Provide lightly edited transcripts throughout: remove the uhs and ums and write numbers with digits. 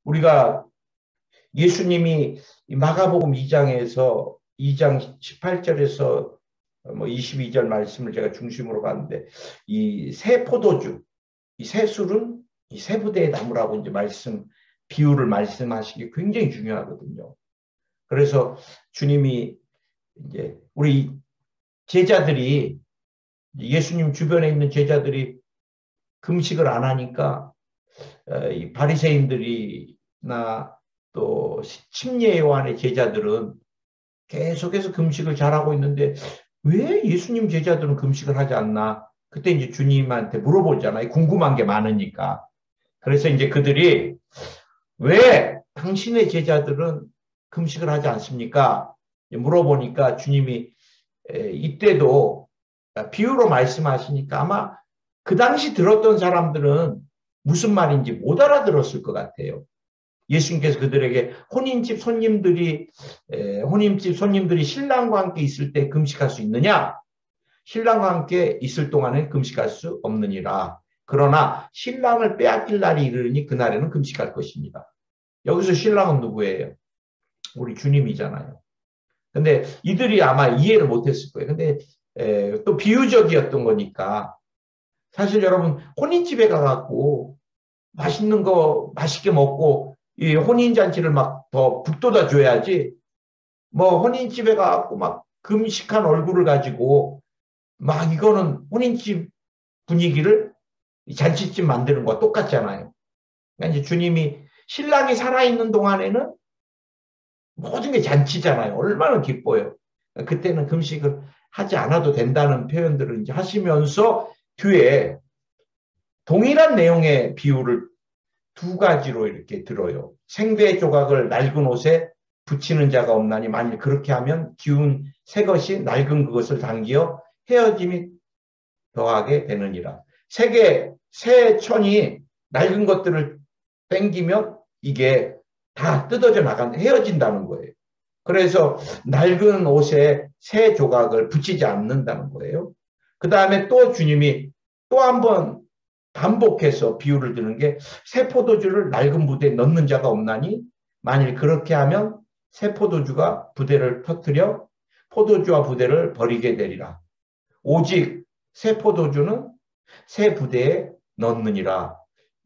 우리가 예수님이 마가복음 2장에서 2장 18절에서 뭐 22절 말씀을 제가 중심으로 봤는데, 이 새 포도주, 이 새 술은 이 새 부대의 나무라고 이제 비유를 말씀하시기 굉장히 중요하거든요. 그래서 주님이 이제 우리 제자들이, 예수님 주변에 있는 제자들이 금식을 안 하니까 이 바리새인들이나 또 침례 요한의 제자들은 계속해서 금식을 잘하고 있는데 왜 예수님 제자들은 금식을 하지 않나? 그때 이제 주님한테 물어보잖아요. 궁금한 게 많으니까. 그래서 이제 그들이 왜 당신의 제자들은 금식을 하지 않습니까? 물어보니까 주님이 이때도 비유로 말씀하시니까 아마 그 당시 들었던 사람들은 무슨 말인지 못 알아들었을 것 같아요. 예수님께서 그들에게 혼인집 손님들이 신랑과 함께 있을 때 금식할 수 있느냐? 신랑과 함께 있을 동안은 금식할 수 없느니라. 그러나 신랑을 빼앗길 날이 이르니 그날에는 금식할 것입니다. 여기서 신랑은 누구예요? 우리 주님이잖아요. 근데 이들이 아마 이해를 못했을 거예요. 근데 또 비유적이었던 거니까, 사실 여러분 혼인집에 가갖고 맛있는 거 맛있게 먹고 이 혼인잔치를 막 더 북돋아 줘야지, 뭐 혼인집에 가갖고 막 금식한 얼굴을 가지고 막 이거는 혼인집 분위기를 잔치집 만드는 거와 똑같잖아요. 그러니까 이제 주님이 신랑이 살아있는 동안에는 모든 게 잔치잖아요. 얼마나 기뻐요. 그때는 금식을 하지 않아도 된다는 표현들을 이제 하시면서 뒤에 동일한 내용의 비유를 두 가지로 이렇게 들어요. 생배 조각을 낡은 옷에 붙이는 자가 없나니 만일 그렇게 하면 기운 새 것이 낡은 그것을 당기어 헤어짐이 더하게 되느니라. 새 천이 낡은 것들을 땡기면 이게 다 뜯어져 헤어진다는 거예요. 그래서 낡은 옷에 새 조각을 붙이지 않는다는 거예요. 그 다음에 또 주님이 또 한 번 반복해서 비유를 드는 게, 새 포도주를 낡은 부대에 넣는 자가 없나니 만일 그렇게 하면 새 포도주가 부대를 터뜨려 포도주와 부대를 버리게 되리라. 오직 새 포도주는 새 부대에 넣느니라.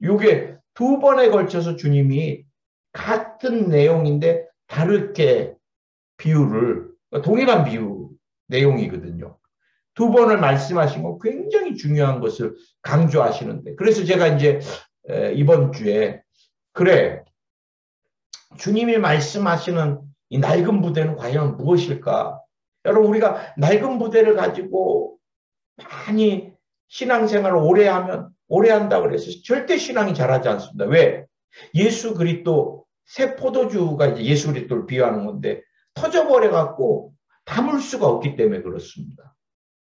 이게 두 번에 걸쳐서 주님이 같은 내용인데 다르게 비유를, 동일한 비유 내용이거든요. 두 번을 말씀하신 건 굉장히 중요한 것을 강조하시는데, 그래서 제가 이제 이번 주에, 그래, 주님이 말씀하시는 이 낡은 부대는 과연 무엇일까? 여러분, 우리가 낡은 부대를 가지고 많이 신앙생활을 오래 한다고 그래서 절대 신앙이 자라지 않습니다. 왜? 예수 그리스도 새 포도주가 이제 예수 그리스도를 비유하는 건데 터져버려갖고 담을 수가 없기 때문에 그렇습니다.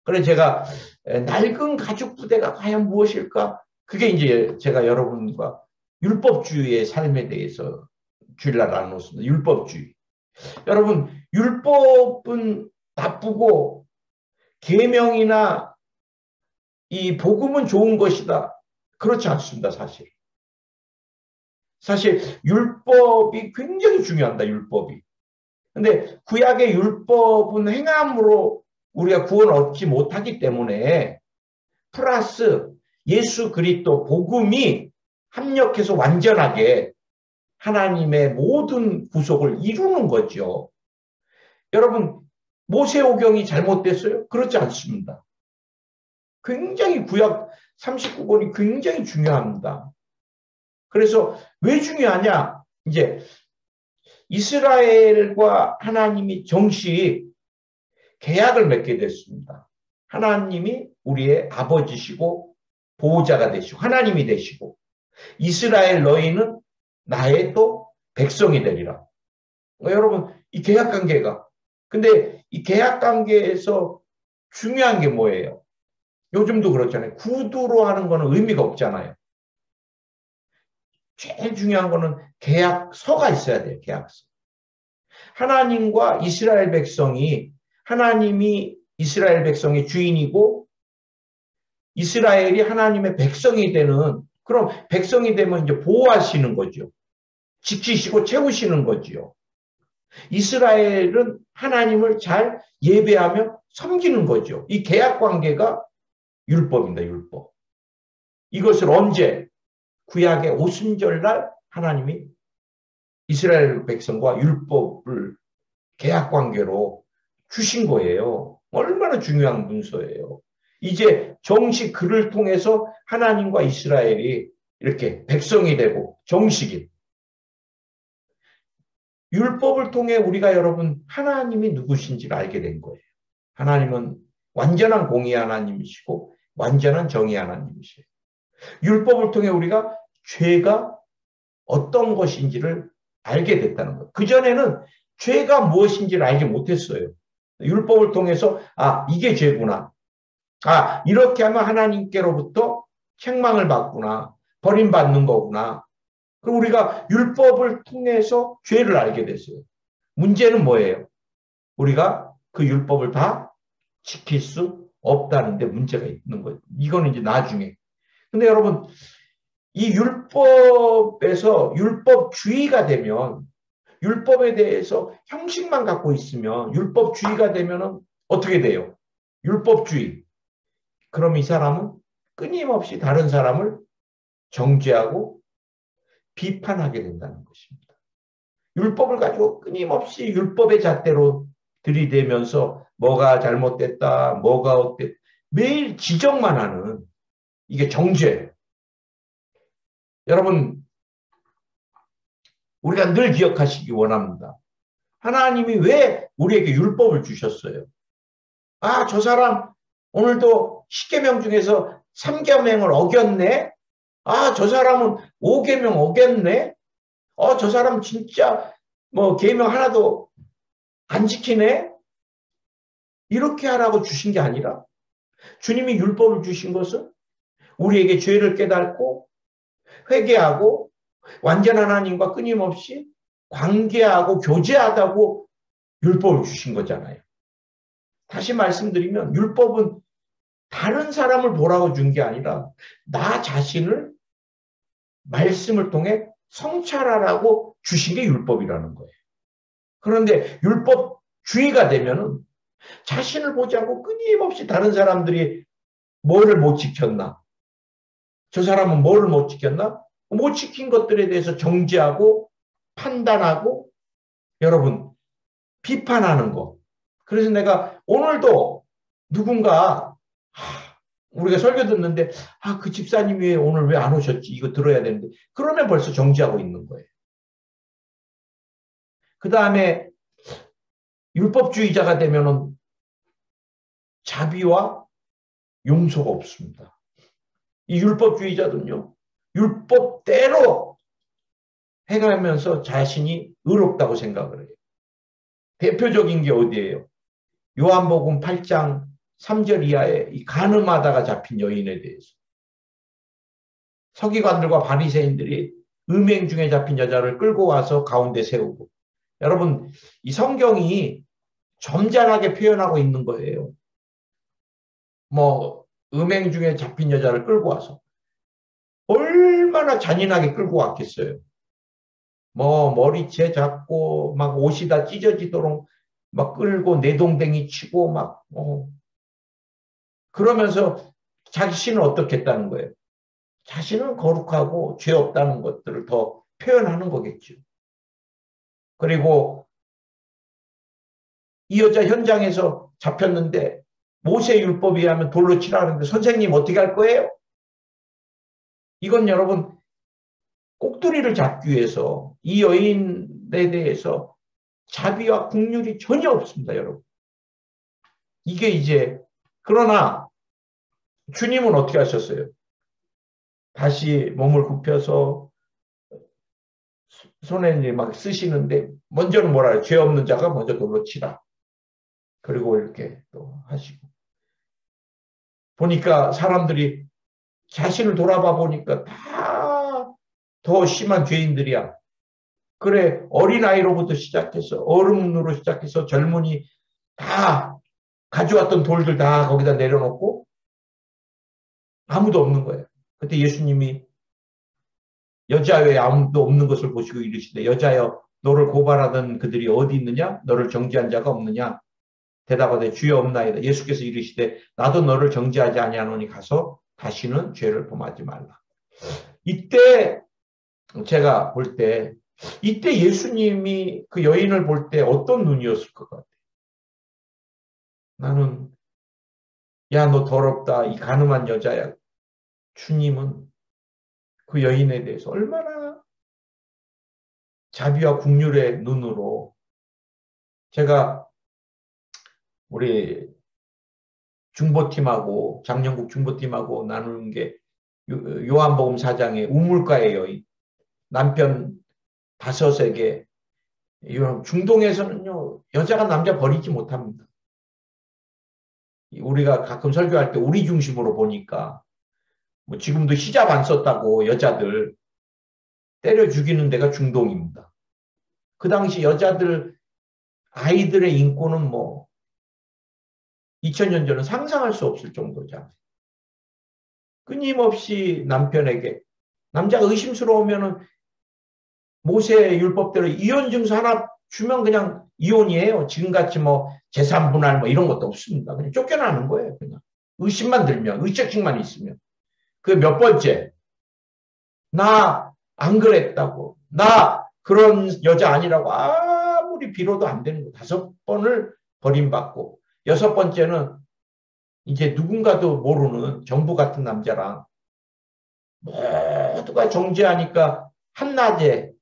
그래서 제가 낡은 가죽 부대가 과연 무엇일까? 그게 이제 제가 여러분과 율법주의의 삶에 대해서 주일날 나눴습니다. 율법주의. 여러분, 율법은 나쁘고 계명이나 이 복음은 좋은 것이다. 그렇지 않습니다, 사실. 사실 율법이 굉장히 중요합니다, 율법이. 근데 구약의 율법은 행함으로 우리가 구원을 얻지 못하기 때문에 플러스 예수 그리스도 복음이 합력해서 완전하게 하나님의 모든 구속을 이루는 거죠. 여러분, 모세오경이 잘못됐어요? 그렇지 않습니다. 굉장히 구약 39권이 굉장히 중요합니다. 그래서 왜 중요하냐? 이제 이스라엘과 하나님이 정식 계약을 맺게 됐습니다. 하나님이 우리의 아버지시고 보호자가 되시고 하나님이 되시고, 이스라엘 너희는 나의 또 백성이 되리라. 여러분, 이 계약관계가, 근데 이 계약관계에서 중요한 게 뭐예요? 요즘도 그렇잖아요. 구두로 하는 거는 의미가 없잖아요. 제일 중요한 거는 계약서가 있어야 돼요. 계약서. 하나님과 이스라엘 백성이, 하나님이 이스라엘 백성의 주인이고 이스라엘이 하나님의 백성이 되는, 그럼 백성이 되면 이제 보호하시는 거죠. 지키시고 채우시는 거지요. 이스라엘은 하나님을 잘 예배하며 섬기는 거죠. 이 계약 관계가 율법입니다. 율법. 이것을 언제? 구약의 오순절날 하나님이 이스라엘 백성과 율법을 계약 관계로 주신 거예요. 얼마나 중요한 문서예요. 이제 정식 그를 통해서 하나님과 이스라엘이 이렇게 백성이 되고 정식이 율법을 통해 우리가 여러분 하나님이 누구신지를 알게 된 거예요. 하나님은 완전한 공의 하나님이시고 완전한 정의 하나님이시에요. 율법을 통해 우리가 죄가 어떤 것인지를 알게 됐다는 거예요. 그전에는 죄가 무엇인지를 알지 못했어요. 율법을 통해서 이게 죄구나. 이렇게 하면 하나님께로부터 책망을 받구나. 버림받는 거구나. 그럼 우리가 율법을 통해서 죄를 알게 됐어요. 문제는 뭐예요? 우리가 그 율법을 다 지킬 수 없다는데 문제가 있는 거예요. 이거는 이제 나중에. 근데 여러분, 이 율법에서 율법주의가 되면, 율법에 대해서 형식만 갖고 있으면, 율법주의가 되면 어떻게 돼요? 율법주의. 그럼 이 사람은 끊임없이 다른 사람을 정죄하고 비판하게 된다는 것입니다. 율법을 가지고 끊임없이 율법의 잣대로 들이대면서 뭐가 잘못됐다, 뭐가 어땠다, 매일 지적만 하는 이게 정죄. 여러분, 우리가 늘 기억하시기 원합니다. 하나님이 왜 우리에게 율법을 주셨어요? 저 사람 오늘도 10계명 중에서 3계명을 어겼네? 저 사람은 5계명 어겼네? 저 사람 진짜 뭐 계명 하나도 안 지키네? 이렇게 하라고 주신 게 아니라 주님이 율법을 주신 것은 우리에게 죄를 깨닫고 회개하고 완전한 하나님과 끊임없이 관계하고 교제하다고 율법을 주신 거잖아요. 다시 말씀드리면 율법은 다른 사람을 보라고 준 게 아니라 나 자신을 말씀을 통해 성찰하라고 주신 게 율법이라는 거예요. 그런데 율법주의가 되면은 자신을 보지 않고 끊임없이 다른 사람들이 뭐를 못 지켰나? 저 사람은 뭐를 못 지켰나? 못 지킨 것들에 대해서 정죄하고 판단하고 여러분 비판하는 거. 그래서 내가 오늘도 누군가 우리가 설교 듣는데 그 집사님이 오늘 왜 안 오셨지? 이거 들어야 되는데 그러면 벌써 정죄하고 있는 거예요. 그 다음에 율법주의자가 되면은 자비와 용서가 없습니다. 이 율법주의자들은요, 율법대로 행하면서 자신이 의롭다고 생각을 해요. 대표적인 게 어디예요? 요한복음 8장 3절 이하에 이 간음하다가 잡힌 여인에 대해서 서기관들과 바리새인들이 음행 중에 잡힌 여자를 끌고 와서 가운데 세우고 여러분 이 성경이 점잖하게 표현하고 있는 거예요. 뭐 음행 중에 잡힌 여자를 끌고 와서 얼마나 잔인하게 끌고 왔겠어요. 뭐 머리채 잡고 막 옷이 다 찢어지도록 막 끌고 내동댕이 치고 막 그러면서 자신은 어떻게 했다는 거예요? 자신은 거룩하고 죄 없다는 것들을 더 표현하는 거겠죠. 그리고 이 여자 현장에서 잡혔는데 모세 율법에 의하면 돌로 치라 하는데 선생님 어떻게 할 거예요? 이건 여러분 꼭두리를 잡기 위해서 이 여인에 대해서 자비와 긍휼이 전혀 없습니다, 여러분. 이게 이제 그러나 주님은 어떻게 하셨어요? 다시 몸을 굽혀서 손에 이제 막 쓰시는데 먼저는 뭐라 해요? 죄 없는 자가 먼저 돌로 치라. 그리고 이렇게 또 하시고 보니까 사람들이 자신을 돌아봐 보니까 다 더 심한 죄인들이야. 그래 어린아이로부터 시작해서 어른으로 시작해서 젊은이 다 가져왔던 돌들 다 거기다 내려놓고 아무도 없는 거예요. 그때 예수님이 여자 외에 아무도 없는 것을 보시고 이르시되 여자여 너를 고발하던 그들이 어디 있느냐? 너를 정죄한 자가 없느냐? 대답하되 주여 없나이다. 예수께서 이르시되 나도 너를 정죄하지 아니하노니 가서 다시는 죄를 범하지 말라. 이때 제가 볼 때 이때 예수님이 그 여인을 볼 때 어떤 눈이었을 것 같아요. 나는 야 너 더럽다 이 간음한 여자야. 주님은 그 여인에 대해서 얼마나 자비와 국률의 눈으로 제가 우리 중보팀하고 장영국 중보팀하고 나누는 게 요한복음 4장의 우물가의 여인 남편 5에게 중동에서는요 여자가 남자 버리지 못합니다. 우리가 가끔 설교할 때 우리 중심으로 보니까 뭐 지금도 히잡 안 썼다고 여자들 때려 죽이는 데가 중동입니다. 그 당시 여자들 아이들의 인권은 뭐 2000년 전은 상상할 수 없을 정도잖아요. 끊임없이 남편에게 남자가 의심스러우면은 모세 율법대로 이혼 증서 하나 주면 그냥 이혼이에요. 지금같이 뭐 재산분할 뭐 이런 것도 없습니다. 그냥 쫓겨나는 거예요. 그냥 의심만 들면 의식만 있으면. 그 몇 번째 나 안 그랬다고 나 그런 여자 아니라고 아무리 빌어도 안 되는 거 5번을 버림받고 6번째는 이제 누군가도 모르는 정부 같은 남자랑 모두가 정죄하니까 한낮에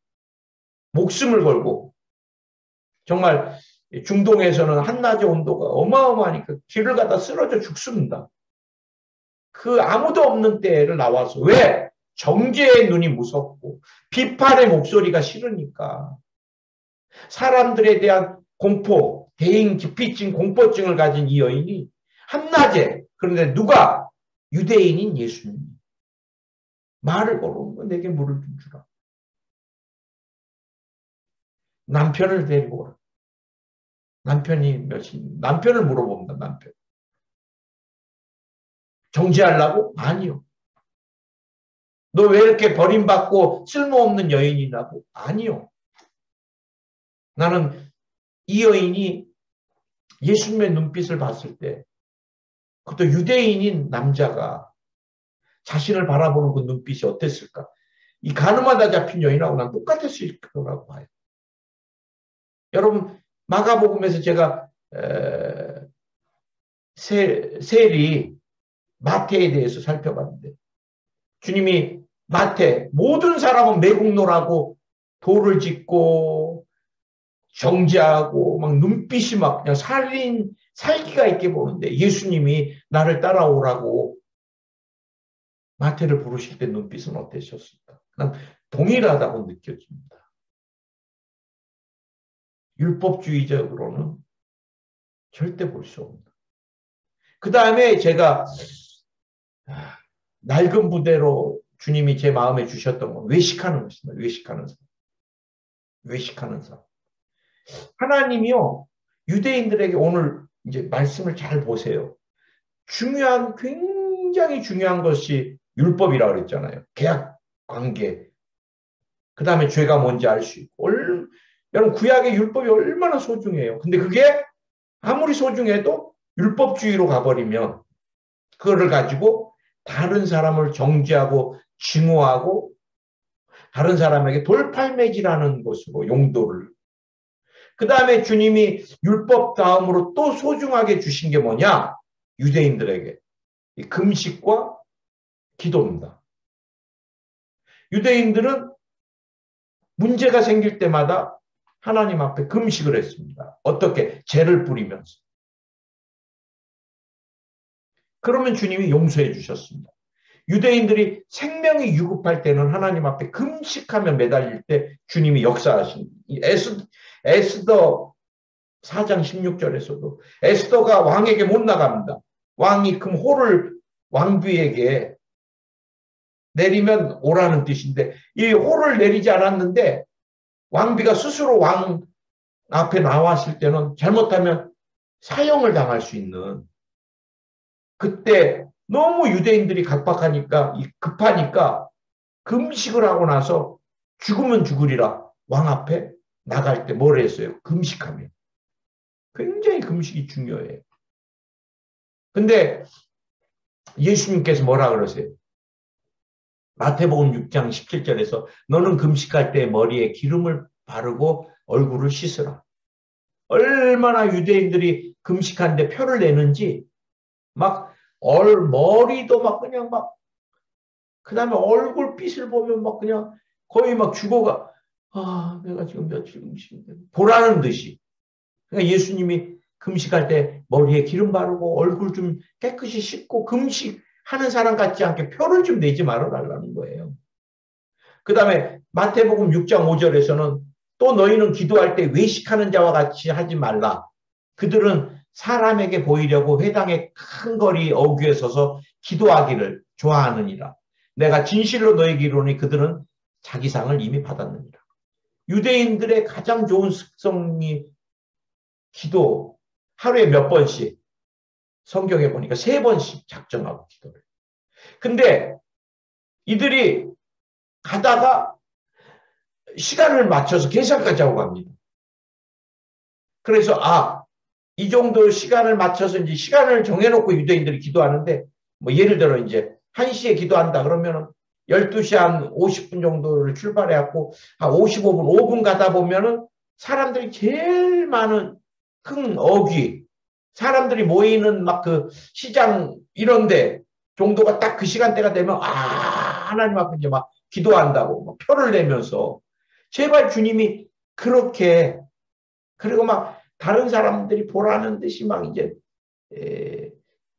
목숨을 걸고 정말 중동에서는 한낮의 온도가 어마어마하니까 길을 가다 쓰러져 죽습니다. 그 아무도 없는 때를 나와서 왜? 정죄의 눈이 무섭고 비판의 목소리가 싫으니까 사람들에 대한 공포, 대인기피증, 공포증을 가진 이 여인이 한낮에 그런데 누가? 유대인인 예수님 말을 걸어오는 거 내게 물을 좀 주라. 남편을 데리고 오라. 남편이 몇인? 남편을 물어봅니다. 남편. 정죄하려고? 아니요. 너 왜 이렇게 버림받고 쓸모없는 여인이라고? 아니요. 나는 이 여인이 예수님의 눈빛을 봤을 때 그것도 유대인인 남자가 자신을 바라보는 그 눈빛이 어땠을까? 이 가늠하다 잡힌 여인하고 난 똑같았을 거라고 봐요. 여러분 마가복음에서 제가 세리 마태에 대해서 살펴봤는데 주님이 마태 모든 사람은 매국노라고 돌을 짓고 정죄하고 막 눈빛이 막 그냥 살기가 있게 보는데 예수님이 나를 따라오라고 마태를 부르실 때 눈빛은 어떠셨을까? 난 동일하다고 느껴집니다. 율법주의적으로는 절대 볼 수 없는. 그 다음에 제가 낡은 부대로 주님이 제 마음에 주셨던 건 외식하는 것입니다. 외식하는 사람. 외식하는 사람. 하나님이요, 유대인들에게 오늘 이제 말씀을 잘 보세요. 굉장히 중요한 것이 율법이라고 그랬잖아요. 계약 관계. 그 다음에 죄가 뭔지 알 수 있고. 여러분, 구약의 율법이 얼마나 소중해요. 근데 그게 아무리 소중해도 율법주의로 가버리면 그거를 가지고 다른 사람을 정죄하고 증오하고 다른 사람에게 돌팔매질하는 것으로 용도를. 그 다음에 주님이 율법 다음으로 또 소중하게 주신 게 뭐냐? 유대인들에게 금식과 기도입니다. 유대인들은 문제가 생길 때마다 하나님 앞에 금식을 했습니다. 어떻게? 죄를 뿌리면서. 그러면 주님이 용서해 주셨습니다. 유대인들이 생명이 유급할 때는 하나님 앞에 금식하며 매달릴 때 주님이 역사하신 에스더 4장 16절에서도 에스더가 왕에게 못 나갑니다. 왕이 금 호를 왕비에게 내리면 오라는 뜻인데 이 호를 내리지 않았는데 왕비가 스스로 왕 앞에 나왔을 때는 잘못하면 사형을 당할 수 있는 그때 너무 유대인들이 급하니까 금식을 하고 나서 죽으면 죽으리라 왕 앞에 나갈 때 뭘 했어요? 금식하며. 굉장히 금식이 중요해요. 근데 예수님께서 뭐라 그러세요? 마태복음 6장 17절에서 너는 금식할 때 머리에 기름을 바르고 얼굴을 씻으라. 얼마나 유대인들이 금식하는데 표를 내는지 막 머리도 막 그냥 막 그다음에 얼굴빛을 보면 막 그냥 거의 막 죽어가 내가 지금 며칠 금식인데 보라는 듯이. 그러니까 예수님이 금식할 때 머리에 기름 바르고 얼굴 좀 깨끗이 씻고 금식하는 사람 같지 않게 표를 좀 내지 말아달라는 거예요. 그 다음에 마태복음 6장 5절에서는 또 너희는 기도할 때 외식하는 자와 같이 하지 말라. 그들은 사람에게 보이려고 회당의 큰 거리 어귀에 서서 기도하기를 좋아하느니라. 내가 진실로 너에게 이르노니 그들은 자기 상을 이미 받았느니라. 유대인들의 가장 좋은 습성이 기도, 하루에 몇 번씩, 성경에 보니까 3번씩 작정하고 기도를. 근데 이들이 가다가 시간을 맞춰서 계산까지 하고 갑니다. 그래서 이 정도 시간을 맞춰서 이제 시간을 정해놓고 유대인들이 기도하는데 뭐 예를 들어 이제 1시에 기도한다 그러면은 12시 한 50분 정도를 출발해갖고 한 55분, 5분 가다 보면은 사람들이 제일 많은 큰 어귀, 사람들이 모이는 막 그 시장 이런데 정도가 딱 그 시간대가 되면 하나님 앞에 이제 막 기도한다고 막 표를 내면서 제발 주님이 그렇게 그리고 막 다른 사람들이 보라는 듯이 막 이제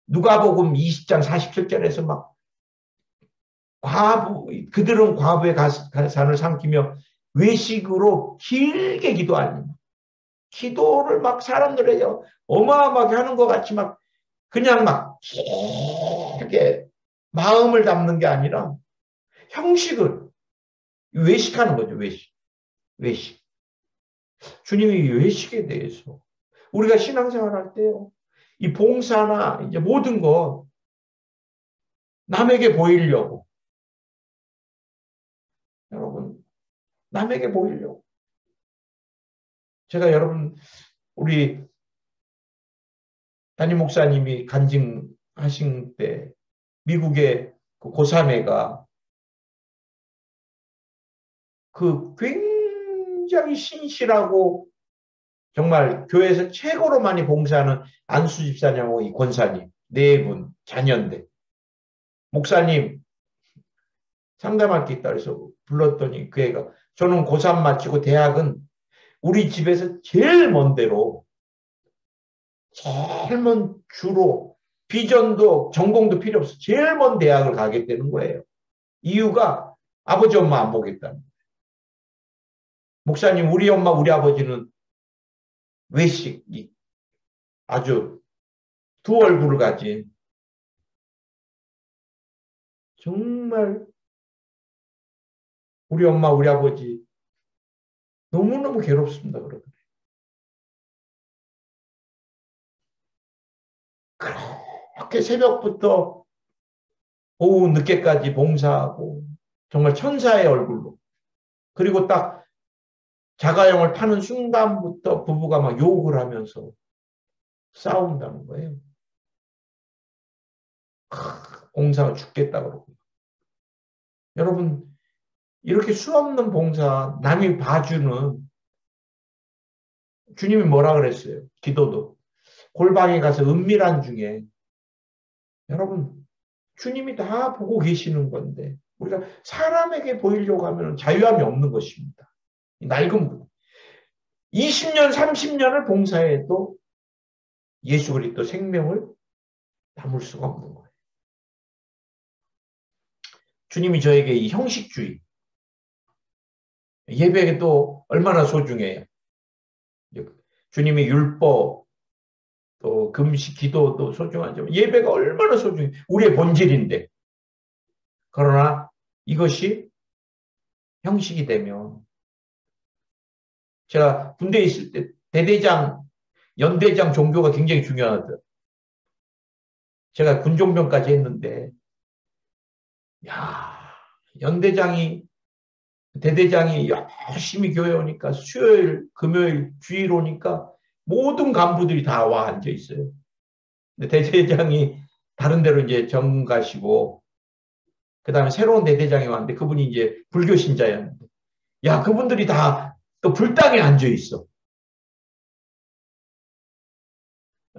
누가복음 20장 47절에서 막 그들은 과부의 가산을 삼키며 외식으로 길게 기도하니 기도를 막 사람들에게 어마어마하게 하는 것 같이 막 그냥 막 길게 마음을 담는 게 아니라 형식을 외식하는 거죠. 외식. 주님이 외식에 대해서 우리가 신앙생활 할 때요. 이 봉사나 이제 모든 거 남에게 보이려고 여러분 남에게 보이려고 제가 여러분 우리 담임 목사님이 간증하신 때 미국의 그 고3애가 그 굉장히 신실하고 정말 교회에서 최고로 많이 봉사하는 안수 집사님하고 이 권사님 4분 자녀인데 목사님 상담할 게 있다 그래서 불렀더니 그 애가 저는 고3 마치고 대학은 우리 집에서 제일 먼 데로 제일 먼 주로 비전도 전공도 필요 없어 제일 먼 대학을 가겠다는 거예요. 이유가 아버지 엄마 안 보겠다는 거예요. 목사님 우리 엄마 우리 아버지는 외식이 아주 두 얼굴을 가진 정말 우리 엄마 우리 아버지 너무너무 괴롭습니다. 그러더래요. 그렇게 새벽부터 오후 늦게까지 봉사하고 정말 천사의 얼굴로 그리고 딱 자가용을 타는 순간부터 부부가 막 욕을 하면서 싸운다는 거예요. 봉사가 죽겠다 그러고. 여러분 이렇게 수없는 봉사 남이 봐주는 주님이 뭐라 그랬어요? 기도도 골방에 가서 은밀한 중에 여러분 주님이 다 보고 계시는 건데 우리가 사람에게 보이려고 하면 자유함이 없는 것입니다. 낡은 분 20년 30년을 봉사해도 예수 그리스도 생명을 담을 수가 없는 거예요. 주님이 저에게 이 형식주의 예배도 얼마나 소중해요. 주님이 율법 또 금식 기도도 소중하지만 예배가 얼마나 소중해 우리의 본질인데 그러나 이것이 형식이 되면 제가 군대에 있을 때 대대장 연대장 종교가 굉장히 중요하더라고요. 제가 군종병까지 했는데 연대장이 대대장이 열심히 교회 오니까 수요일, 금요일, 주일 오니까 모든 간부들이 다 와 앉아 있어요. 근데 대대장이 다른 데로 이제 정 가시고 그 다음에 새로운 대대장이 왔는데 그분이 이제 불교 신자였는데 야 그분들이 다 또 불당에 앉아 있어.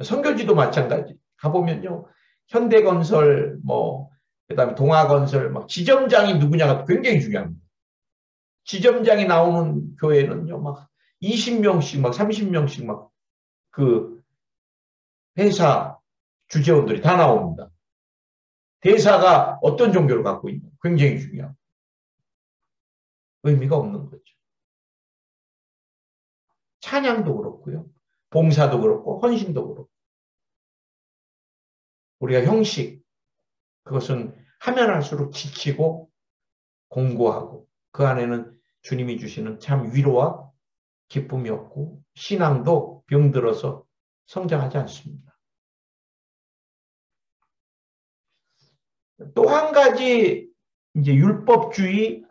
선교지도 마찬가지. 가보면요 현대건설 뭐 그다음에 동아건설 막 지점장이 누구냐가 굉장히 중요합니다. 지점장이 나오는 교회는요 막 20명씩 막 30명씩 막 그 회사 주재원들이 다 나옵니다. 대사가 어떤 종교를 갖고 있는 굉장히 중요합니다. 의미가 없는 거죠. 찬양도 그렇고요. 봉사도 그렇고 헌신도 그렇고. 우리가 형식 그것은 하면 할수록 지치고 공고하고 그 안에는 주님이 주시는 참 위로와 기쁨이 없고 신앙도 병들어서 성장하지 않습니다. 또 한 가지 이제 율법주의,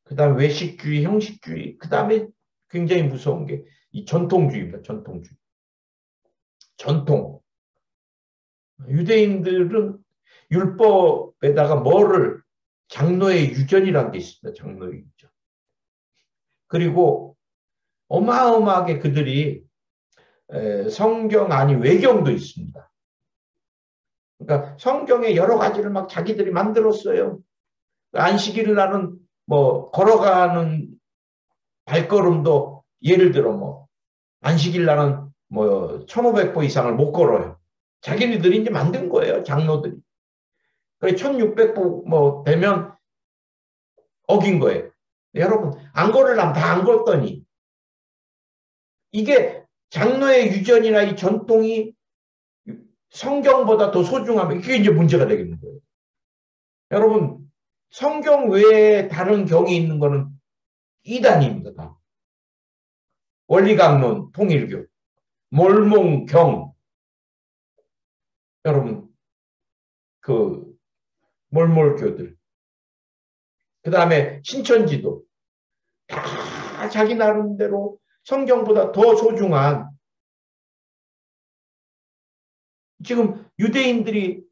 그다음에 외식주의, 형식주의, 그다음에 굉장히 무서운 게 이 전통주의입니다. 전통주의. 전통. 유대인들은 율법에다가 뭐를 장로의 유전이라는 게 있습니다. 장로의 유전. 그리고 어마어마하게 그들이 성경 아닌 외경도 있습니다. 그러니까 성경에 여러 가지를 막 자기들이 만들었어요. 안식일 날은 뭐 걸어가는 발걸음도 예를 들어 뭐 안식일 날은 뭐 1500보 이상을 못 걸어요. 자기네들이 이제 만든 거예요. 장로들이. 그래 1600보 뭐 되면 어긴 거예요. 여러분 안 걸으려면 다 안 걷더니 이게 장로의 유전이나 이 전통이 성경보다 더 소중하면 이게 이제 문제가 되겠는 거예요. 여러분 성경 외에 다른 경이 있는 거는 이단입니다. 원리강론, 통일교, 몰몬경. 여러분 그 몰몰교들. 그 다음에 신천지도 다 자기 나름대로 성경보다 더 소중한 지금 유대인들이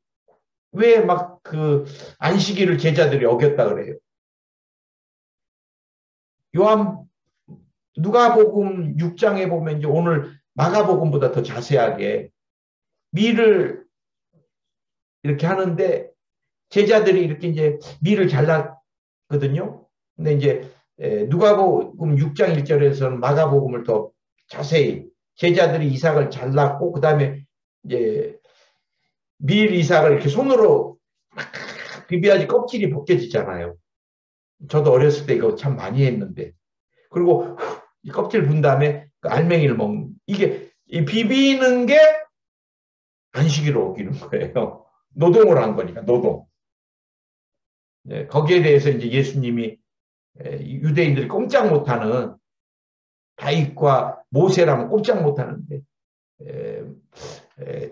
왜 막 그 안식일을 제자들이 어겼다 그래요. 누가복음 6장에 보면 이제 오늘 마가복음보다 더 자세하게 밀을 이렇게 하는데 제자들이 이렇게 이제 밀을 잘랐거든요. 근데 이제 누가복음 6장 1절에서는 마가복음을 더 자세히 제자들이 이삭을 잘랐고 그 다음에 이제 밀 이삭을 이렇게 손으로 막 비벼야지 껍질이 벗겨지잖아요. 저도 어렸을 때 이거 참 많이 했는데 그리고 이 껍질 분 다음에 그 알맹이를 먹는 이게 이 비비는 게 안식일을 어기는 거예요. 노동을 한 거니까 노동. 네, 거기에 대해서 이제 예수님이 유대인들이 꼼짝 못하는 다윗과 모세라면 꼼짝 못하는데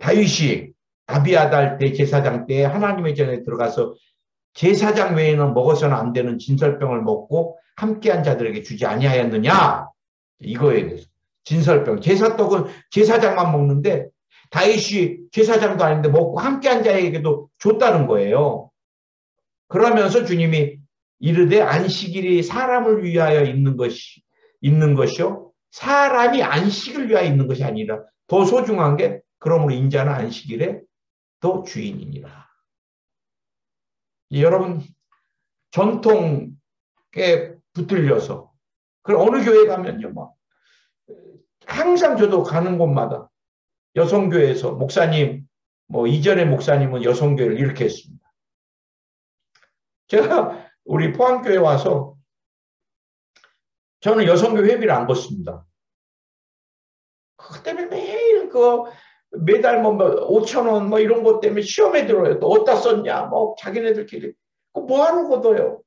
다윗이 아비아달 때 제사장 때 하나님의 전에 들어가서 제사장 외에는 먹어서는 안 되는 진설병을 먹고 함께한 자들에게 주지 아니하였느냐 이거에 대해서 진설병 제사떡은 제사장만 먹는데 다윗이 제사장도 아닌데 먹고 함께한 자에게도 줬다는 거예요. 그러면서 주님이 이르되 안식일이 사람을 위하여 있는 것이요 사람이 안식을 위하여 있는 것이 아니라 더 소중한 게 그러므로 인자는 안식일에 더 주인이니라. 여러분 전통에 붙들려서 그 어느 교회 가면요 막 항상 저도 가는 곳마다 여성교회에서 목사님 뭐 이전의 목사님은 여성교회를 이렇게 했습니다. 제가 우리 포항교회 와서 저는 여성교회 회비를 안 걷습니다. 그것 때문에 매일 매달 뭐 5,000원 뭐 이런 것 때문에 시험에 들어요. 또 어디다 썼냐 뭐 자기네들끼리 뭐하러 걷어요.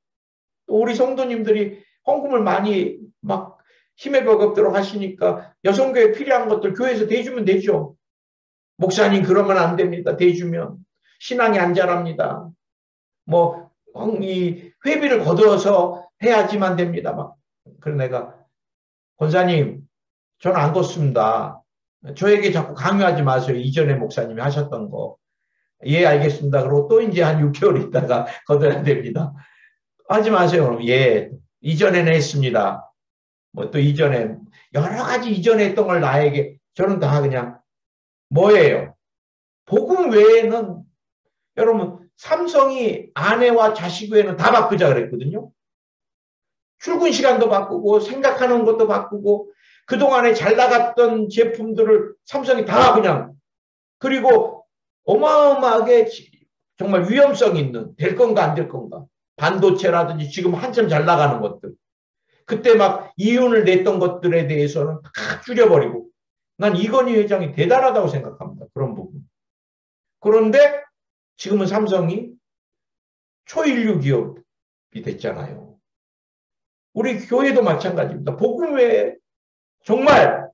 또 우리 성도님들이 헌금을 많이 막 힘에 버겁도록 하시니까 여성교회 필요한 것들 교회에서 대주면 되죠. 목사님 그러면 안 됩니다. 대주면 신앙이 안 자랍니다. 뭐 이 회비를 걷어서 해야지만 됩니다. 막. 그래서 내가, 권사님, 저는 안 걷습니다. 저에게 자꾸 강요하지 마세요. 이전에 목사님이 하셨던 거. 예, 알겠습니다. 그리고 또 이제 한 6개월 있다가 걷어야 됩니다. 하지 마세요. 그럼 예, 이전에는 했습니다. 뭐 또 이전에 여러 가지 이전에 했던 걸 나에게 저는 다 그냥 뭐예요? 복음 외에는 여러분 삼성이 아내와 자식 외에는 다 바꾸자 그랬거든요. 출근 시간도 바꾸고 생각하는 것도 바꾸고 그동안에 잘 나갔던 제품들을 삼성이 다 그냥 그리고 어마어마하게 정말 위험성 있는 될 건가 안 될 건가 반도체라든지 지금 한참 잘 나가는 것들 그때 막 이윤을 냈던 것들에 대해서는 다 줄여버리고 난 이건희 회장이 대단하다고 생각합니다. 그런 부분. 그런데 지금은 삼성이 초인류 기업이 됐잖아요. 우리 교회도 마찬가지입니다. 복음 외에 정말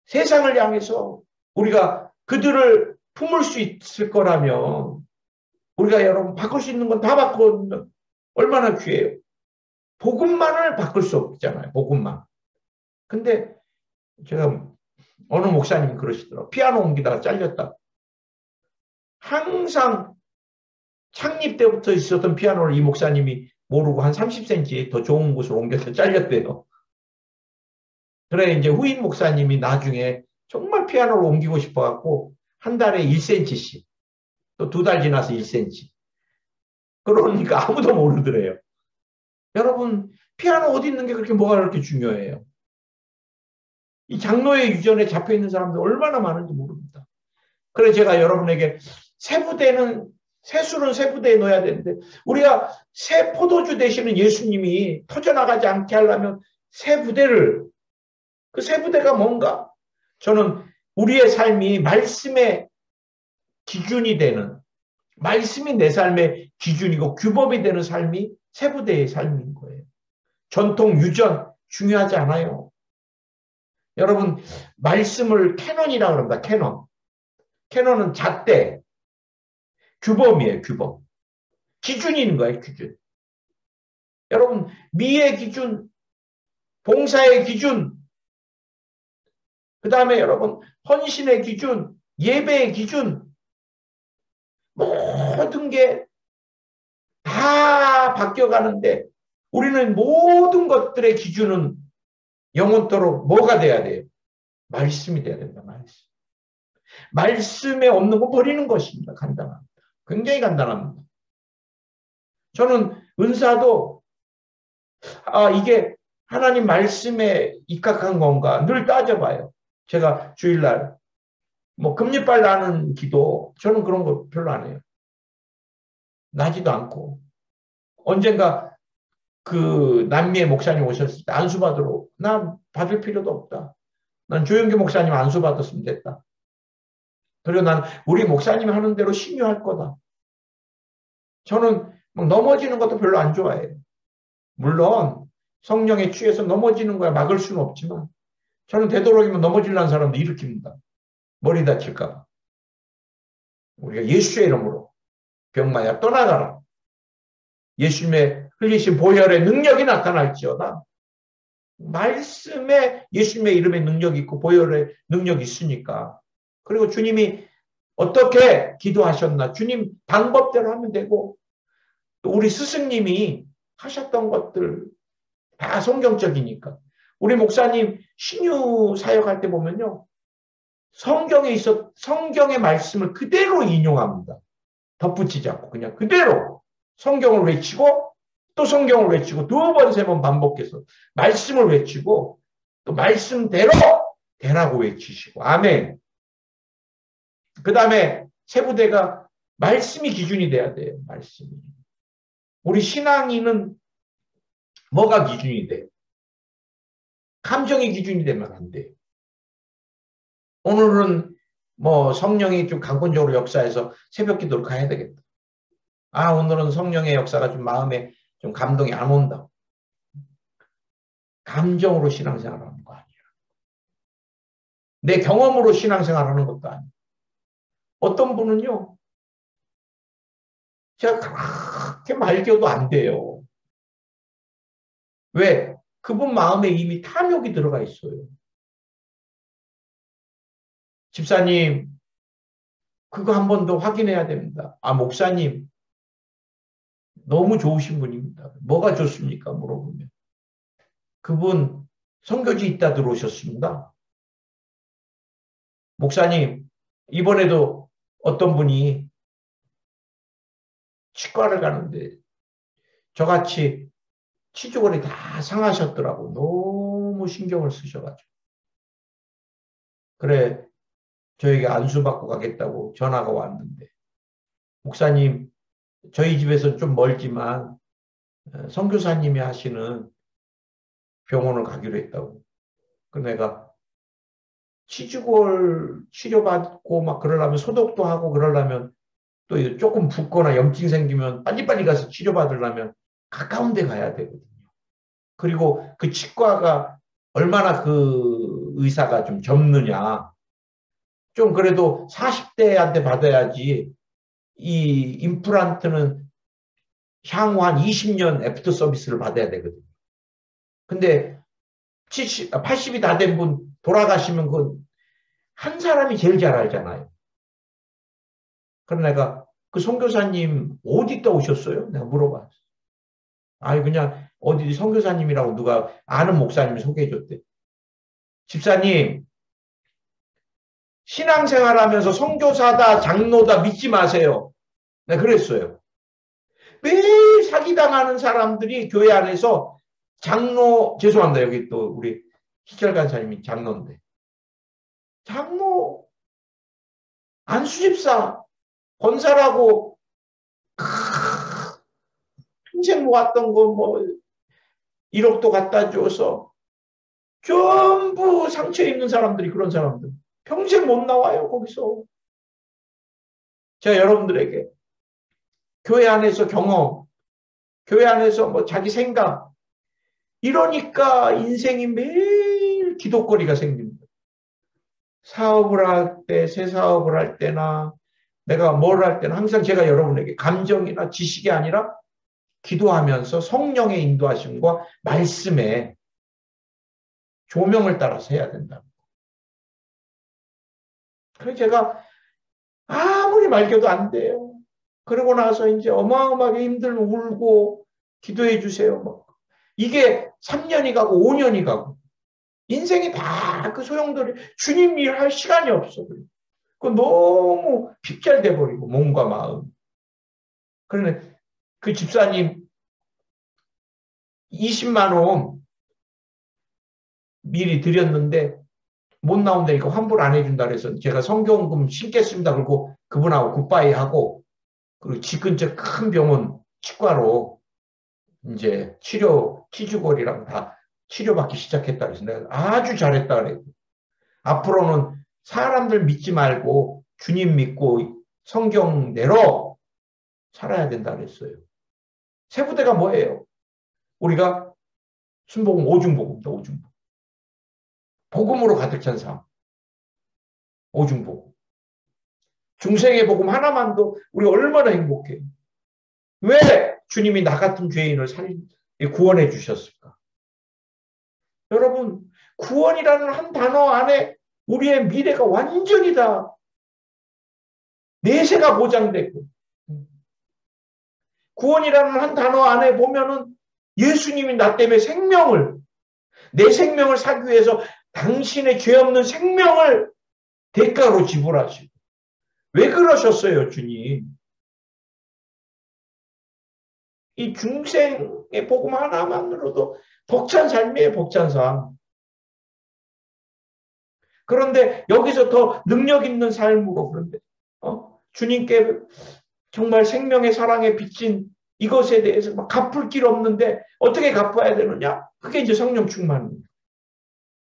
세상을 향해서 우리가 그들을 품을 수 있을 거라면 우리가 여러분 바꿀 수 있는 건 다 바꾸면 얼마나 귀해요. 복음만을 바꿀 수 없잖아요. 복음만. 근데 제가 어느 목사님이 그러시더라고요. 피아노 옮기다가 잘렸다. 항상 창립 때부터 있었던 피아노를 이 목사님이 모르고 한 30cm 더 좋은 곳으로 옮겨서 잘렸대요. 그래 이제 후임 목사님이 나중에 정말 피아노를 옮기고 싶어갖고 한 달에 1cm씩 또 2달 지나서 1cm. 그러니까 아무도 모르더래요. 여러분 피아노 어디 있는 게 그렇게 뭐가 그렇게 중요해요. 이 장로의 유전에 잡혀있는 사람들 얼마나 많은지 모릅니다. 그래 제가 여러분에게 새술은 새 부대에 넣어야 되는데 우리가 새 포도주 되시는 예수님이 터져나가지 않게 하려면 새 부대를 그 새 부대가 뭔가? 저는 우리의 삶이 말씀의 기준이 되는 말씀이 내 삶의 기준이고 규범이 되는 삶이 새 부대의 삶인 거예요. 전통 유전 중요하지 않아요. 여러분 말씀을 캐논이라고 합니다. 캐논. 캐논은 잣대. 규범이에요. 규범. 기준인 거예요. 기준. 여러분 미의 기준, 봉사의 기준, 그 다음에 여러분 헌신의 기준, 예배의 기준 모든 게 다 바뀌어가는데 우리는 모든 것들의 기준은 영원토록 뭐가 돼야 돼요? 말씀이 돼야 된다. 말씀. 말씀에 없는 거 버리는 것입니다. 간단합니다. 굉장히 간단합니다. 저는 은사도 이게 하나님 말씀에 입각한 건가 늘 따져봐요. 제가 주일날 뭐 금리빨 나는 기도 저는 그런 거 별로 안 해요. 나지도 않고 언젠가 그 남미의 목사님 오셨을 때 안수 받으러 난 받을 필요도 없다. 난 조영기 목사님 안수 받았으면 됐다. 그리고 난 우리 목사님이 하는 대로 신유할 거다. 저는 막 넘어지는 것도 별로 안 좋아해요. 물론 성령에 취해서 넘어지는 거야 막을 수는 없지만 저는 되도록이면 넘어지려는 사람도 일으킵니다. 머리 다칠까 봐. 우리가 예수의 이름으로 병마야 떠나가라. 예수님의 흘리신 보혈의 능력이 나타날지어다. 말씀에 예수님의 이름의 능력이 있고 보혈의 능력이 있으니까. 그리고 주님이 어떻게 기도하셨나. 주님 방법대로 하면 되고 또 우리 스승님이 하셨던 것들 다 성경적이니까. 우리 목사님 신유 사역할 때 보면요. 성경의 말씀을 그대로 인용합니다. 덧붙이지 않고 그냥 그대로 성경을 외치고 또 성경을 외치고 2번, 3번 반복해서 말씀을 외치고 또 말씀대로 되라고 외치시고 아멘. 그 다음에 세부대가 말씀이 기준이 돼야 돼요. 말씀이. 우리 신앙인은 뭐가 기준이 돼요? 감정이 기준이 되면 안 돼요. 오늘은 뭐 성령이 좀 강권적으로 역사해서 새벽 기도를 가야 되겠다. 오늘은 성령의 역사가 좀 마음에 좀 감동이 안 온다. 감정으로 신앙생활하는 거 아니야. 내 경험으로 신앙생활하는 것도 아니야. 어떤 분은요. 제가 그렇게 말겨도 안 돼요. 왜? 그분 마음에 이미 탐욕이 들어가 있어요. 집사님, 그거 한 번 더 확인해야 됩니다. 아, 목사님, 너무 좋으신 분입니다. 뭐가 좋습니까? 물어보면. 그분 선교지 있다 들어오셨습니다. 목사님, 이번에도 어떤 분이 치과를 가는데 저같이 치주골이 다 상하셨더라고. 너무 신경을 쓰셔가지고. 그래, 저에게 안수받고 가겠다고 전화가 왔는데, 목사님, 저희 집에서 좀 멀지만 선교사님이 하시는 병원을 가기로 했다고. 그 내가 치주골 치료받고 막 그러려면 소독도 하고 그러려면 또 조금 붓거나 염증 생기면 빨리빨리 가서 치료받으려면 가까운 데 가야 되거든요. 그리고 그 치과가 얼마나 그 의사가 좀 젊느냐. 좀 그래도 40대한테 받아야지 이 임플란트는 향후 한 20년 애프터 서비스를 받아야 되거든요. 근데 80이 다 된 분 돌아가시면 그 한 사람이 제일 잘 알잖아요. 그럼 내가 그 선교사님 어디 있다 오셨어요? 내가 물어봤어. 아니 그냥 어디 선교사님이라고 누가 아는 목사님이 소개해줬대. 집사님 신앙생활하면서 선교사다 장로다 믿지 마세요. 내가 그랬어요. 매일 사기당하는 사람들이 교회 안에서 장로 죄송합니다. 여기 또 우리 희철 간사님이 장로인데 장로 안수집사 권사라고 평생 모았던 거 뭐 1억도 갖다 줘서 전부 상처 입는 사람들이 그런 사람들. 평생 못 나와요, 거기서. 제가 여러분들에게 교회 안에서 경험, 교회 안에서 뭐 자기 생각, 이러니까 인생이 매일 기도거리가 생깁니다. 사업을 할 때, 새 사업을 할 때나 내가 뭘 할 때는 항상 제가 여러분에게 감정이나 지식이 아니라 기도하면서 성령의 인도하심과 말씀에 조명을 따라서 해야 된다. 그래서 제가 아무리 말겨도 안 돼요. 그러고 나서 이제 어마어마하게 힘들면 울고 기도해 주세요. 뭐. 이게 3년이 가고 5년이 가고 인생이 다 그 소용돌이 주님 일할 시간이 없어. 그 너무 핍절돼 버리고 몸과 마음. 그러네 그 집사님 20만 원 미리 드렸는데 못 나온다니까 환불 안 해준다 그래서 제가 성경금 신겠습니다. 그리고 그분하고 굿바이 하고 그리고 집 근처 큰 병원 치과로 이제 치주골이랑 다 치료받기 시작했다 그래서 내가 아주 잘했다 그래. 앞으로는 사람들 믿지 말고 주님 믿고 성경대로 살아야 된다 그랬어요. 세 부대가 뭐예요? 우리가 순복음 오중복음입니다. 오중복음. 복음으로 가득 찬 삶. 오중복음. 중생의 복음 하나만도 우리 얼마나 행복해요. 왜 주님이 나 같은 죄인을 구원해 주셨을까? 여러분 구원이라는 한 단어 안에 우리의 미래가 완전히 다 내세가 보장되고 구원이라는 한 단어 안에 보면은 예수님이 나 때문에 내 생명을 사기 위해서 당신의 죄 없는 생명을 대가로 지불하시고 왜 그러셨어요 주님? 이 중생의 복음 하나만으로도 벅찬 삶이에요. 벅찬 삶. 그런데 여기서 더 능력 있는 삶으로 그런데 주님께 정말 생명의 사랑에 비친 이것에 대해서 막 갚을 길 없는데 어떻게 갚아야 되느냐? 그게 이제 성령 충만입니다.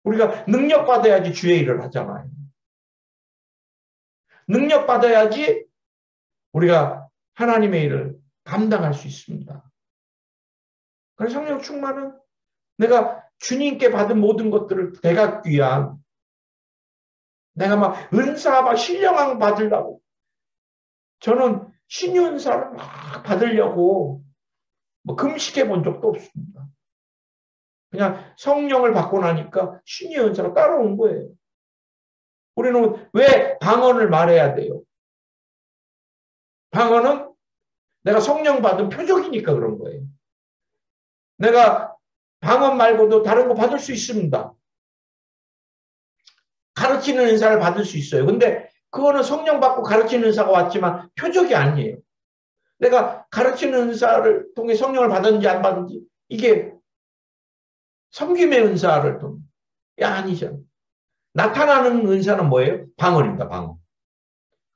우리가 능력 받아야지 주의 일을 하잖아요. 능력 받아야지 우리가 하나님의 일을 감당할 수 있습니다. 그래서 성령 충만은 내가 주님께 받은 모든 것들을 대갚기 위한 내가 막 은사 막 신령함 받으려고 저는 신윤사를 막 받으려고 뭐 금식해 본 적도 없습니다. 그냥 성령을 받고 나니까 신유의 은사가 따라온 거예요. 우리는 왜 방언을 말해야 돼요? 방언은 내가 성령 받은 표적이니까 그런 거예요. 내가 방언 말고도 다른 거 받을 수 있습니다. 가르치는 은사를 받을 수 있어요. 근데 그거는 성령 받고 가르치는 은사가 왔지만 표적이 아니에요. 내가 가르치는 은사를 통해 성령을 받았는지 안 받은지 이게 섬김의 은사를 통해 아니죠. 나타나는 은사는 뭐예요? 방언입니다. 방언.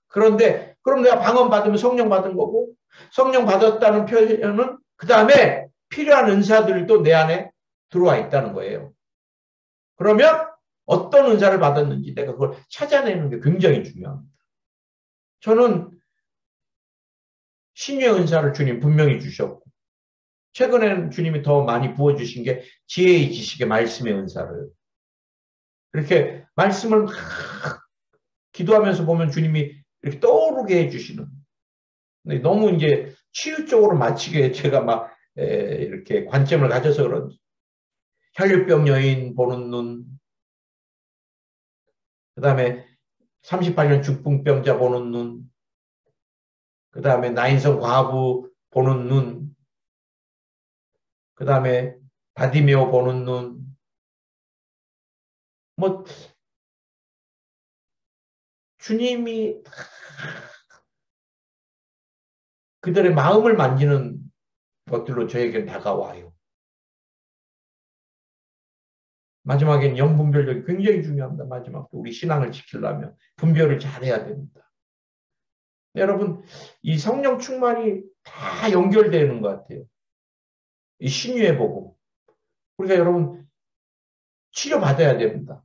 그런데 그럼 내가 방언 받으면 성령 받은 거고 성령 받았다는 표현은 그 다음에 필요한 은사들도 내 안에 들어와 있다는 거예요. 그러면 어떤 은사를 받았는지 내가 그걸 찾아내는 게 굉장히 중요합니다. 저는 신유의 은사를 주님 분명히 주셨고 최근에는 주님이 더 많이 부어주신 게 지혜의 지식의 말씀의 은사를 이렇게 말씀을 막 기도하면서 보면 주님이 이렇게 떠오르게 해주시는 너무 이제 치유 쪽으로 맞추게 제가 막 이렇게 관점을 가져서 그런지 혈류병 여인 보는 눈, 그 다음에 38년 중풍병자 보는 눈, 그 다음에 나인성 과부 보는 눈, 그 다음에 바디메오 보는 눈, 뭐 주님이 그들의 마음을 만지는 것들로 저에게 다가와요. 마지막에는 영분별력이 굉장히 중요합니다. 마지막 우리 신앙을 지키려면 분별을 잘해야 됩니다. 여러분 이 성령 충만이 다 연결되는 것 같아요. 이 신유의 복음. 우리가 여러분 치료받아야 됩니다.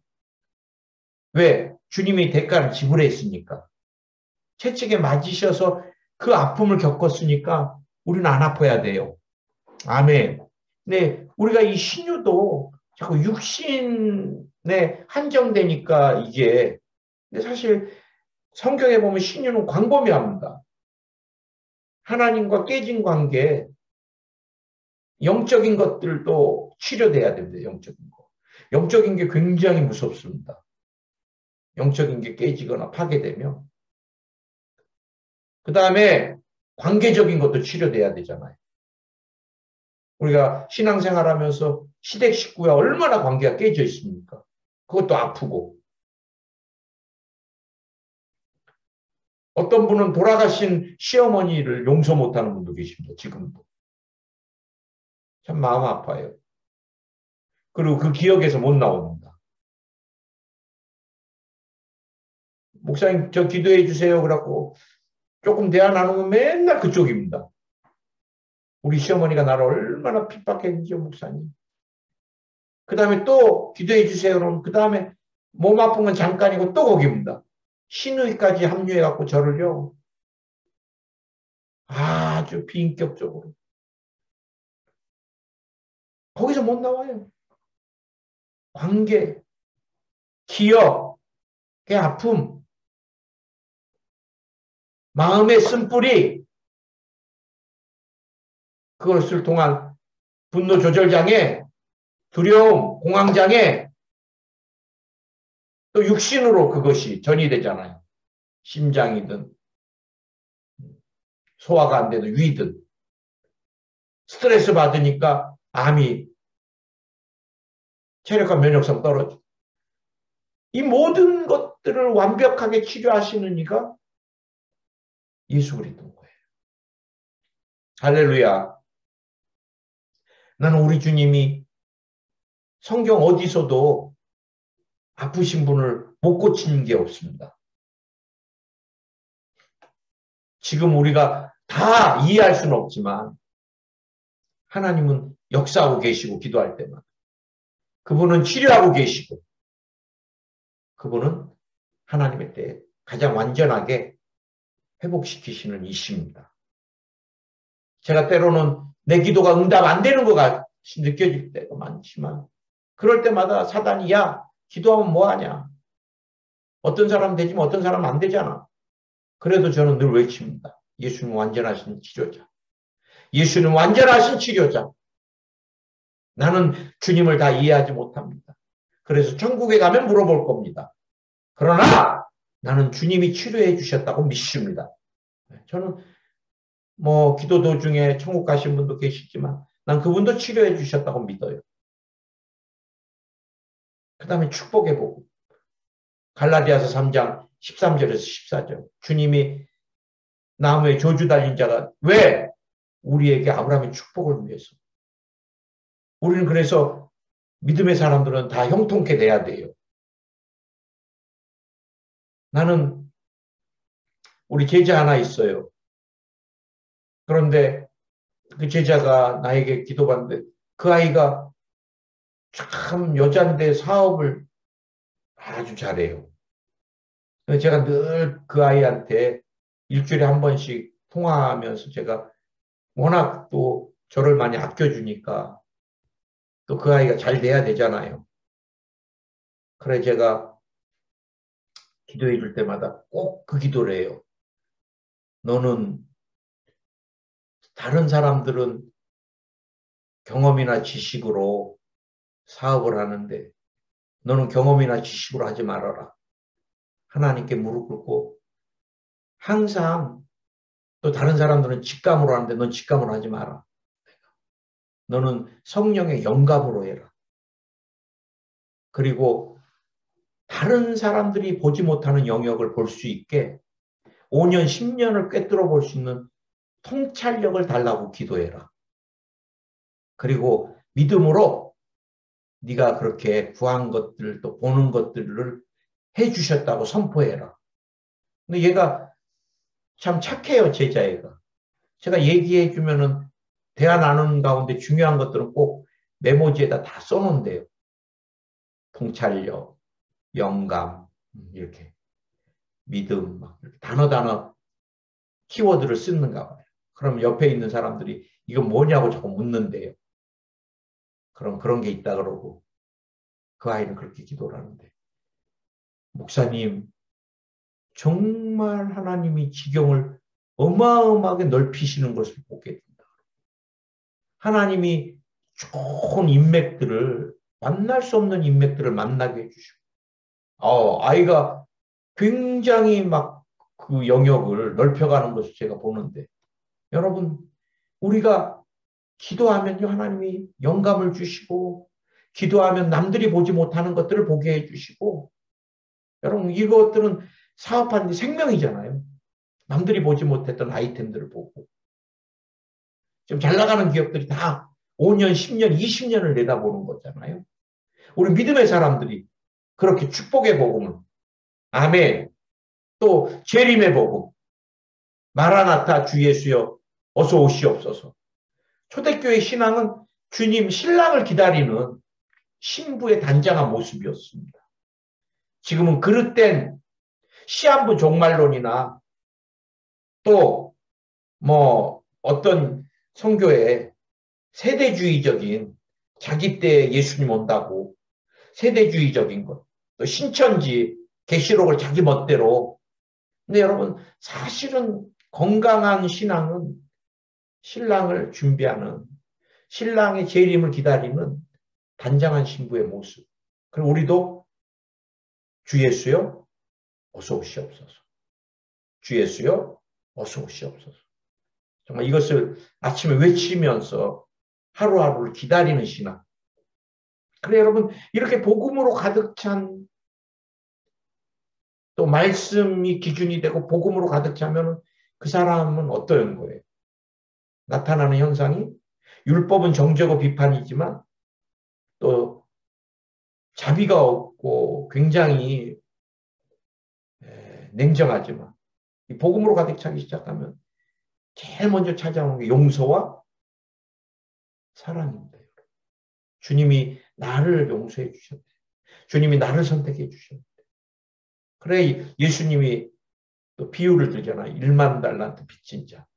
왜? 주님이 대가를 지불했으니까. 채찍에 맞으셔서 그 아픔을 겪었으니까 우리는 안 아파야 돼요. 아멘. 네, 우리가 이 신유도 자꾸 육신에 한정되니까 이게 근데 사실 성경에 보면 신유는 광범위합니다. 하나님과 깨진 관계, 영적인 것들도 치료돼야 됩니다. 영적인 거. 영적인 게 굉장히 무섭습니다. 영적인 게 깨지거나 파괴되면. 그 다음에 관계적인 것도 치료돼야 되잖아요. 우리가 신앙생활 하면서 시댁 식구와 얼마나 관계가 깨져 있습니까? 그것도 아프고. 어떤 분은 돌아가신 시어머니를 용서 못하는 분도 계십니다. 지금도. 참 마음 아파요. 그리고 그 기억에서 못 나옵니다. 목사님 저 기도해 주세요. 그래갖고 조금 대화 나누면 맨날 그쪽입니다. 우리 시어머니가 나를 얼마나 핍박했는지요, 목사님. 그 다음에 또 기도해 주세요. 그러면 그 다음에 몸 아픈 건 잠깐이고 또 거기입니다. 신의까지 합류해갖고 저를요. 아주 비인격적으로. 거기서 못 나와요. 관계, 기억, 그 아픔, 마음의 쓴뿌리, 그것을 통한 분노 조절장애, 두려움, 공황장애, 또 육신으로 그것이 전이 되잖아요. 심장이든 소화가 안 되든 위든 스트레스 받으니까 암이 체력과 면역성 떨어져. 이 모든 것들을 완벽하게 치료하시는 이가 예수 그리스도인 거예요. 할렐루야. 나는 우리 주님이 성경 어디서도 아프신 분을 못 고치는 게 없습니다. 지금 우리가 다 이해할 수는 없지만 하나님은 역사하고 계시고 기도할 때마다 그분은 치료하고 계시고 그분은 하나님의 때에 가장 완전하게 회복시키시는 이십니다. 제가 때로는 내 기도가 응답 안 되는 것 같이 느껴질 때가 많지만 그럴 때마다 사단이 야 기도하면 뭐하냐. 어떤 사람 되지만 어떤 사람은 안 되잖아. 그래도 저는 늘 외칩니다. 예수는 완전하신 치료자. 예수는 완전하신 치료자. 나는 주님을 다 이해하지 못합니다. 그래서 천국에 가면 물어볼 겁니다. 그러나 나는 주님이 치료해 주셨다고 믿습니다. 저는 뭐 기도 도중에 천국 가신 분도 계시지만 난 그분도 치료해 주셨다고 믿어요. 그 다음에 축복의 복음. 갈라디아서 3장 13절에서 14절. 주님이 나무에 저주 달린 자가 왜? 우리에게 아브라함의 축복을 위해서. 우리는 그래서 믿음의 사람들은 다 형통케 돼야 돼요. 나는 우리 제자 하나 있어요. 그런데 그 제자가 나에게 기도받는데 그 아이가 참 여잔데 사업을 아주 잘해요. 제가 늘 그 아이한테 일주일에 한 번씩 통화하면서 제가 워낙 또 저를 많이 아껴주니까 또 그 아이가 잘 돼야 되잖아요. 그래 제가 기도해 줄 때마다 꼭 그 기도를 해요. 너는 다른 사람들은 경험이나 지식으로 사업을 하는데 너는 경험이나 지식으로 하지 말아라. 하나님께 무릎 꿇고 항상 또 다른 사람들은 직감으로 하는데 넌 직감으로 하지 마라. 너는 성령의 영감으로 해라. 그리고 다른 사람들이 보지 못하는 영역을 볼 수 있게 5년, 10년을 꿰뚫어 볼 수 있는 통찰력을 달라고 기도해라. 그리고 믿음으로 네가 그렇게 구한 것들 또 보는 것들을 해주셨다고 선포해라. 근데 얘가 참 착해요, 제자애가. 제가 얘기해 주면은 대화 나누는 가운데 중요한 것들은 꼭 메모지에다 다 써놓은대요. 통찰력, 영감, 이렇게 믿음, 막 이렇게 단어 키워드를 쓰는가 봐요. 그럼 옆에 있는 사람들이 이거 뭐냐고 자꾸 묻는데요. 그럼 그런 게 있다 그러고 그 아이는 그렇게 기도를 하는데 목사님 정말 하나님이 지경을 어마어마하게 넓히시는 것을 보게 된다. 하나님이 좋은 인맥들을 만날 수 없는 인맥들을 만나게 해주시고 아이가 굉장히 막 그 영역을 넓혀가는 것을 제가 보는데 여러분 우리가 기도하면요 하나님이 영감을 주시고 기도하면 남들이 보지 못하는 것들을 보게 해주시고 여러분 이것들은 사업하는 데 생명이잖아요. 남들이 보지 못했던 아이템들을 보고 지금 잘 나가는 기업들이 다 5년, 10년, 20년을 내다보는 거잖아요. 우리 믿음의 사람들이 그렇게 축복의 복음을 아멘 또 재림의 복음 마라나타 주 예수여 어서 오시옵소서. 초대교회 신앙은 주님 신랑을 기다리는 신부의 단장한 모습이었습니다. 지금은 그릇된 시한부 종말론이나 또 뭐 어떤 선교에 세대주의적인 자기 때 예수님 온다고 세대주의적인 것, 또 신천지 계시록을 자기 멋대로. 근데 여러분 사실은 건강한 신앙은 신랑을 준비하는 신랑의 재림을 기다리는 단장한 신부의 모습. 그럼 우리도 주 예수여 어서 오시옵소서. 주 예수여 어서 오시옵소서. 정말 이것을 아침에 외치면서 하루하루를 기다리는 신앙. 그래 여러분 이렇게 복음으로 가득 찬 또 말씀이 기준이 되고 복음으로 가득 차면 그 사람은 어떤 거예요? 나타나는 현상이 율법은 정죄고 비판이지만 또 자비가 없고 굉장히 냉정하지만 이 복음으로 가득 차기 시작하면 제일 먼저 찾아오는 게 용서와 사랑입니다. 주님이 나를 용서해 주셨대. 주님이 나를 선택해 주셨대. 그래 예수님이 또 비유를 들잖아요. 1만 달란트 빚진 자.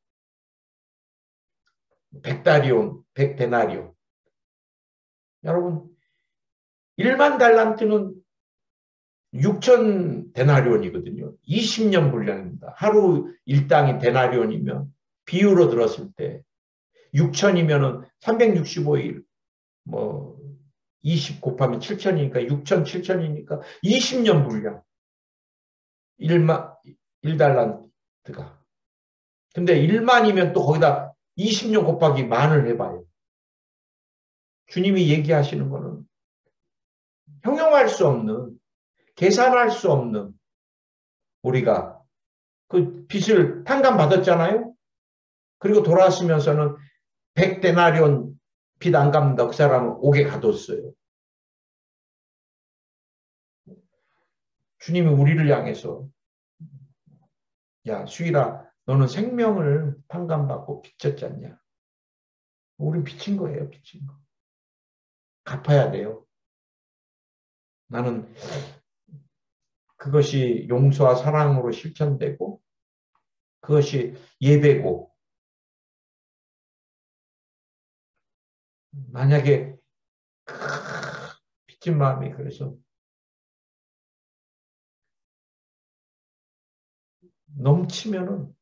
100다리온, 100데나리온. 여러분 1만 달란트는 6천 데나리온이거든요. 20년 분량입니다. 하루 일당이 데나리온이면 비유로 들었을 때 6천이면은 365일 뭐 20 곱하면 7천이니까 6천, 7천이니까 20년 분량. 1달란트가. 근데 1만이면 또 거기다 20년 곱하기 만을 해봐요. 주님이 얘기하시는 거는 형용할 수 없는, 계산할 수 없는, 우리가 그 빚을 탕감받았잖아요. 그리고 돌아왔으면서는 100데나리온 빚 안 갚는다. 그 사람은 옥에 가뒀어요. 주님이 우리를 향해서 야 수일아 너는 생명을 탕감받고 빚졌지 않냐. 우린 빚진 거예요. 빚진 거. 갚아야 돼요. 나는 그것이 용서와 사랑으로 실천되고 그것이 예배고 만약에 빚진 마음이 그래서 넘치면은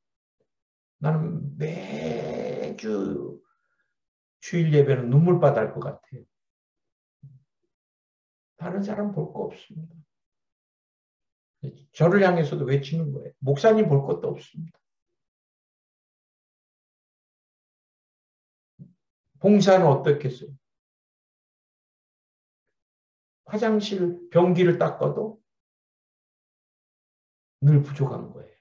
나는 매주 주일 예배는 눈물바다 할 것 같아요. 다른 사람 볼 거 없습니다. 저를 향해서도 외치는 거예요. 목사님 볼 것도 없습니다. 봉사는 어떻겠어요? 화장실 변기를 닦아도 늘 부족한 거예요.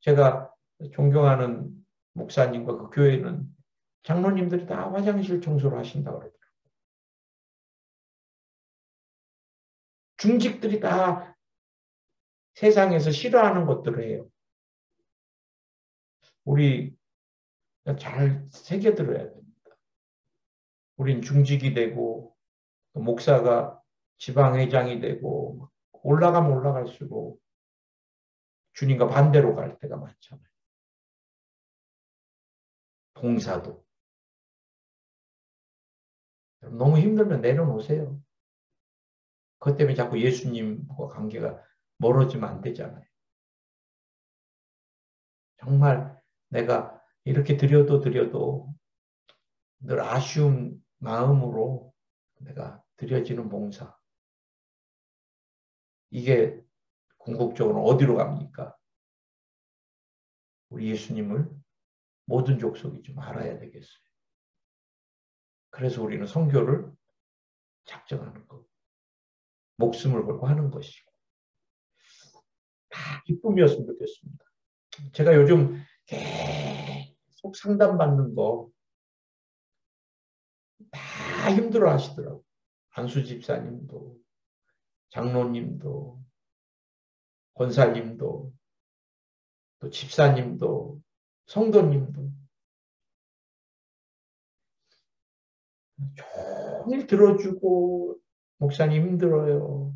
제가 존경하는 목사님과 그 교회는 장로님들이 다 화장실 청소를 하신다고 그러더라고요. 중직들이 다 세상에서 싫어하는 것들을 해요. 우리 잘 새겨들어야 됩니다. 우린 중직이 되고 목사가 지방회장이 되고 올라가면 올라갈수록 주님과 반대로 갈 때가 많잖아요. 봉사도. 너무 힘들면 내려놓으세요. 그것 때문에 자꾸 예수님과 관계가 멀어지면 안 되잖아요. 정말 내가 이렇게 드려도 늘 아쉬운 마음으로 내가 드려지는 봉사. 이게 궁극적으로 어디로 갑니까? 우리 예수님을 모든 족속이 좀 알아야 되겠어요. 그래서 우리는 선교를 작정하는 거. 목숨을 걸고 하는 것이고. 다 기쁨이었으면 좋겠습니다. 제가 요즘 계속 상담받는 거 다 힘들어 하시더라고요. 안수 집사님도, 장로님도, 권사님도, 또 집사님도, 성도님도. 종일 들어주고, 목사님 힘들어요.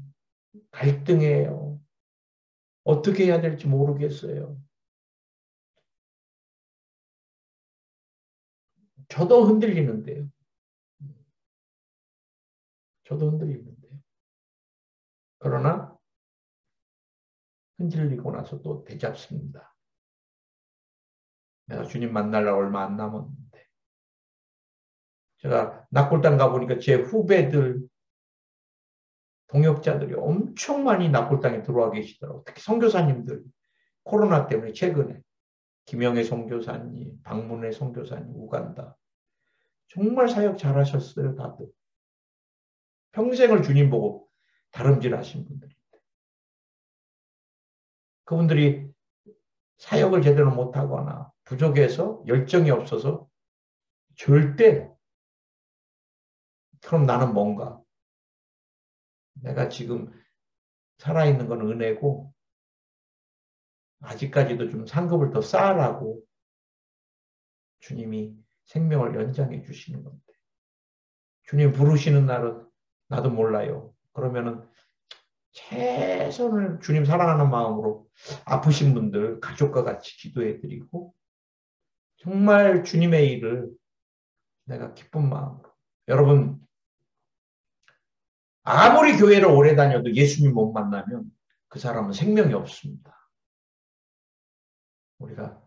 갈등해요. 어떻게 해야 될지 모르겠어요. 저도 흔들리는데요. 저도 흔들리는데요. 그러나 흔들리고 나서 또 되잡습니다. 내가 주님 만나려고 얼마 안 남았는데. 제가 낙골당 가보니까 제 후배들, 동역자들이 엄청 많이 낙골당에 들어와 계시더라고요. 특히 선교사님들. 코로나 때문에 최근에. 김영애 선교사님, 박문혜 선교사님, 우간다. 정말 사역 잘하셨어요, 다들. 평생을 주님 보고 다름질하신 분들인데. 그분들이 사역을 제대로 못하거나 부족해서 열정이 없어서 절대 그럼 나는 뭔가 내가 지금 살아있는 건 은혜고 아직까지도 좀 상급을 더 쌓으라고 주님이 생명을 연장해 주시는 건데 주님 부르시는 날은 나도 몰라요. 그러면은 최선을 주님 사랑하는 마음으로 아프신 분들 가족과 같이 기도해드리고 정말 주님의 일을 내가 기쁜 마음으로 여러분 아무리 교회를 오래 다녀도 예수님 못 만나면 그 사람은 생명이 없습니다. 우리가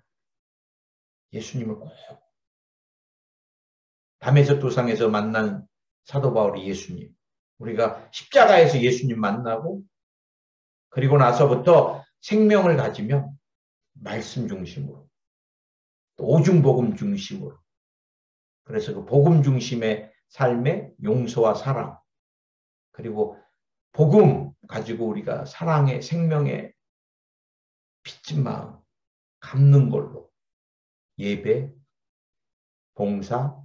예수님을 꼭 담에서 도상에서 만난 사도 바울이 예수님. 우리가 십자가에서 예수님 만나고 그리고 나서부터 생명을 가지면 말씀 중심으로 또 오중복음 중심으로 그래서 그 복음 중심의 삶의 용서와 사랑 그리고 복음 가지고 우리가 사랑의 생명의 빚진 마음 갚는 걸로 예배, 봉사,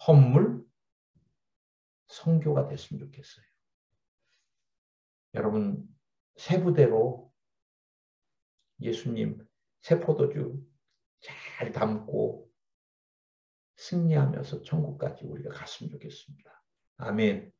헌물, 선교가 됐으면 좋겠어요. 여러분 세부대로 예수님 세포도주 잘 담고 승리하면서 천국까지 우리가 갔으면 좋겠습니다. 아멘.